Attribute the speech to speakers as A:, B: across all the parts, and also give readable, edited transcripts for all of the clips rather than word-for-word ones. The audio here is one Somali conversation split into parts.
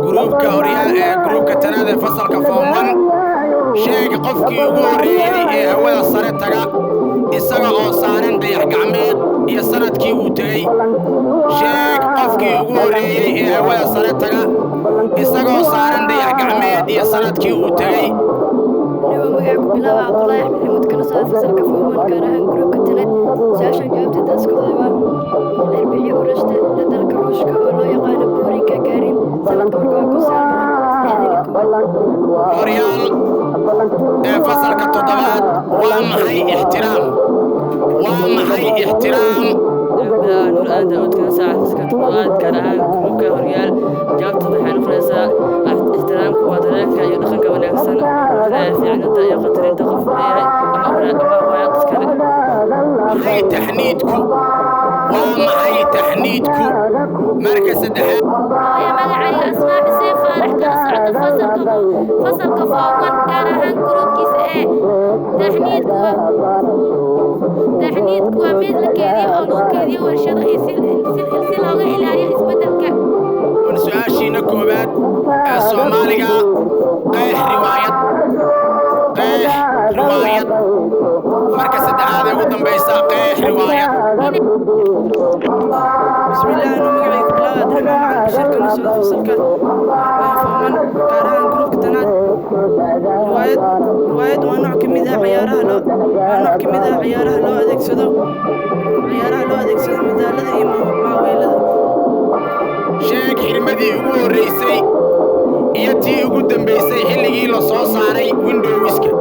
A: جروبك هوريال جروبك تنادى فصل كفومن شيء قفكي وريدي هو صارتها isaga oo saaran dayax gacmeed iyo sanadkii uu tagay sheeg qofkii ugu horeeyay ee hawada sare taga isaga oo saaran dayax gacmeed iyo sanadkii uu tagay
B: magaca ku bilaaba Cabdullaahi Axmed Maxamuud kana soo fasalka Fooman gaar ahaan gruubka Tanad su'aasha jawaabta dadka waa arbiciyo urashta dadalka ruushka oo loo yaqaan Boris Gagarin sanadka ku saaran
A: horyaal ee fasalka toddobaad waa maxay ixtiraam
C: نور آدم وتكون ساعة سكت قوات كراهن كروكا هريال جابت ضحين فرنسا احترام قواتك يدخلك ونكسن في عندنا يقتلين تقف أما تذكر
A: محي تحنيدكو مركز الدحاب
B: يا مدعي أسماء حسين فارح كان صعد فصل كفاوان كراهن كروكيس تحنيدكو مثل كذي أو كذي ورشة يصير لغة إلهية إثباتك
A: ونسأشي نكوبات الصومالية قيح رواية مركز الدحاب يقدم بيسا قيح رواية
C: بسم الله أنا مقعي كبلا درحنا مع شركة نسوة فصلك فومن كارهان كروك تناد روايد ونوع كميدها عيارها لو أدك سدو مدالة إيما معويلة
A: sheeg xirmadii ugu horeysay iyo tii ugu dambeysay xilligii la soo saaray Windowska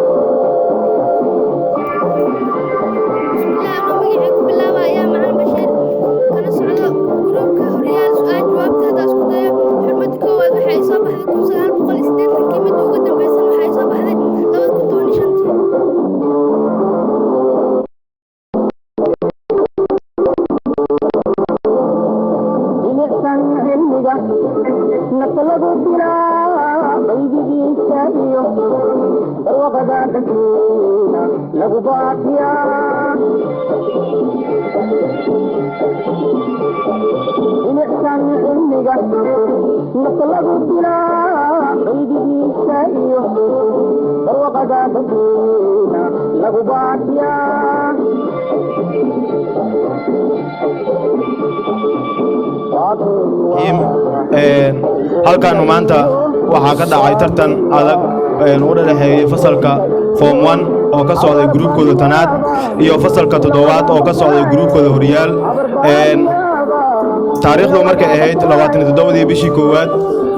D: halkan maanta waxaa ka dhacay tartan adag u dhaxeeyay fasalka form 1 oo ka socday gruubkooda tanaad iyo fasalka toddobaad oo ka socday gruubkooda horyaal taariikhdu markay ahayd 27 bishii koowaad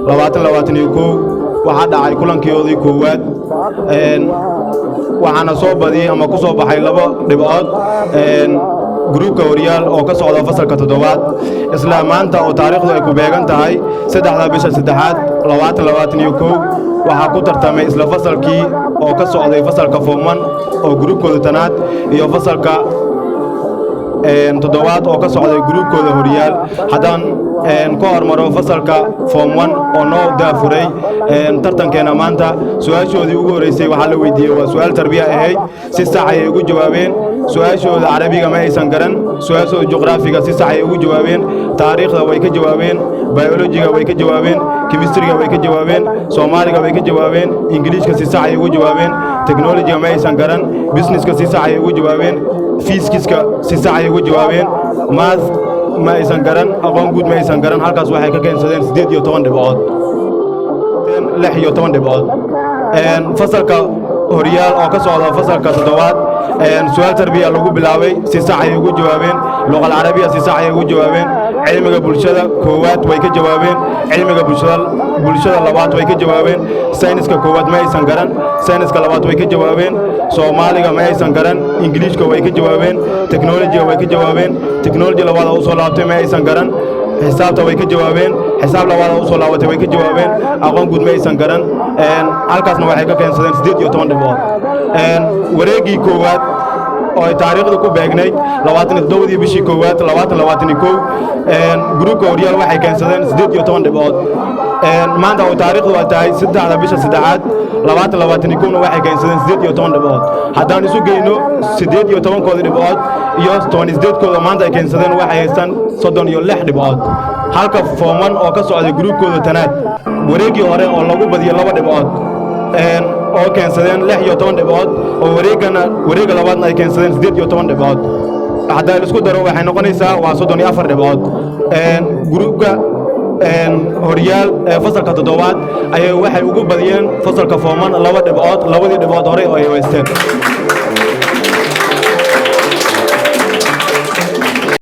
D: 2021 waxaa dhacay kulankoodii koowaad waxaana soo badiyay ama ku soo baxay 2 dhibcood gruubka horyaal oo ka socda fasalka toddobaad isla maanta oo taariikhdu ay ku beegan tahay 3 bisha 3aad 2021 waxaa ku tartamay isla fasalkii oo ka socday fasalka form 1 oo gruubkooda tanaad iyo fasalka toddobaad oo ka socday gruubkooda horyaal haddaan ku hormaro fasalka form 1 oo noo daafuray tartankeena maanta su'aashoodii ugu horeysay waxaa la weydiiyey waa su'aal tarbiya ahayd si sax ay ugu jawaabeen su'aashooda carabiga ma aysan garan su'aashooda juqraafiga si sax ay ugu jawaabeen taariikhda way ka jawaabeen biologiga way ka jawaabeen chemistryga way ka jawaabeen soomaaliga way ka jawaabeen ingiriiska si sax ay ugu jawaabeen technologyga ma aysan garan businesska si sax ay ugu jawaabeen fiiskiska si sax ay ugu jawaabeen math ma aysan garan aqoon guud ma aysan garan halkaas waxay ka keensadeen 18 dhibcood 16 dhibcood fasalka horyaal oo ka socda fasalka toddobaad su'aal tarbiya lagu bilaabay si sax ay ugu jawaabeen luqad carabiya si sax ay ugu jawaabeen cilmiga bulshada koowaad way ka jawaabeen cilmiga bulshada labaad way ka jawaabeen sayniska koowaad ma aysan garan sayniska labaad way ka jawaabeen soomaaliga ma aysan garan ingiliishka way ka jawaabeen teknolojiga way ka jawaabeen teknoloji labaad oo soo laabtay ma aysan garan xisaabta way ka jawaabeen xisaab labaad oo soo laabatay way ka jawaabeen aqoon guud ma aysan garan halkaasna waxay ka keensadeen 18 dhibcood wareegii koowaad oo ay taariikhda ku beegnayd 27 bishii koowaad 2021 gruubka horyaal waxay keensadeen 18 dhibcood maanta oo taariikhdu ay tahay 3 bisha 3aad 2021 waxay keensadeen 18 dhibcood haddaan isu geyno 18 kooda dhibcood iyo 28 kooda maanta ay keensadeen waxay haystaan 36 dhibcood halka form 1 oo ka socday gruubkooda tanaad wareegii hore oo lagu badiyay 2 dhibcood oo keensadeen 16 dhibcood oo wareega labaadna ay keensadeen 18 dhibcood haddii la isku daro waxay noqonaysaa waa 34 dhibcood gruubka horyaal fasalka 7aad ayay waxay ugu badiyeen fasalka form 1 2 dhibcood labadii dhibcood hore oo ay haysteen